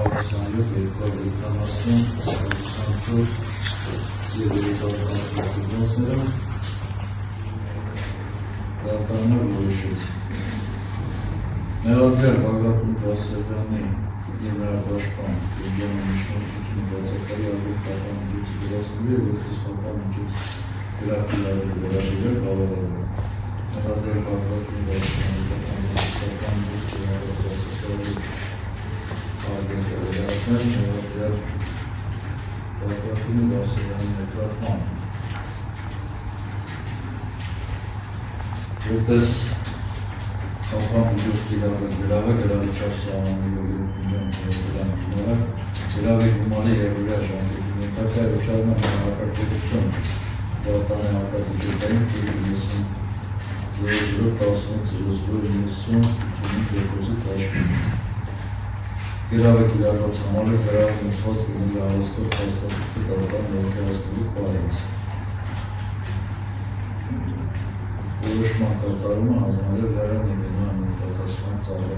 Աղասանյով 270, 24 և 224-ները դատարանը որոշեց։ Մեղադրյալ Բագրատ Բասարյանի և նրա պաշտպան Եվգենի միջնորդությունը բացակայի առիթ պատանջոցի գրասնելու և որպես պատանջոց գրակիրարել վերաբերել բավարարել։ Մեղադրյալ Բագրատ Բասարյանի պատանջոց գրասնելու Մեղադրյալ Բագրատ Բասարյանի նկատմամբ որպես Աղան միջոց կիրառել գրավը գրավիչով սահմանելով գրավի գումարի երևույա ժամկետի ներկայ վճարման հակակետություն դատարանի հակակետային 90-00-18-00-90-85 տաշկին գրավը կիրառված համարը գրավը նուսված գնելի հարստով հաստատուկը դատարան ներկայացնելու պարից որոշման կատարումը հանձնարել Լարյան Եվգենյան նույնպատասխան ծառայ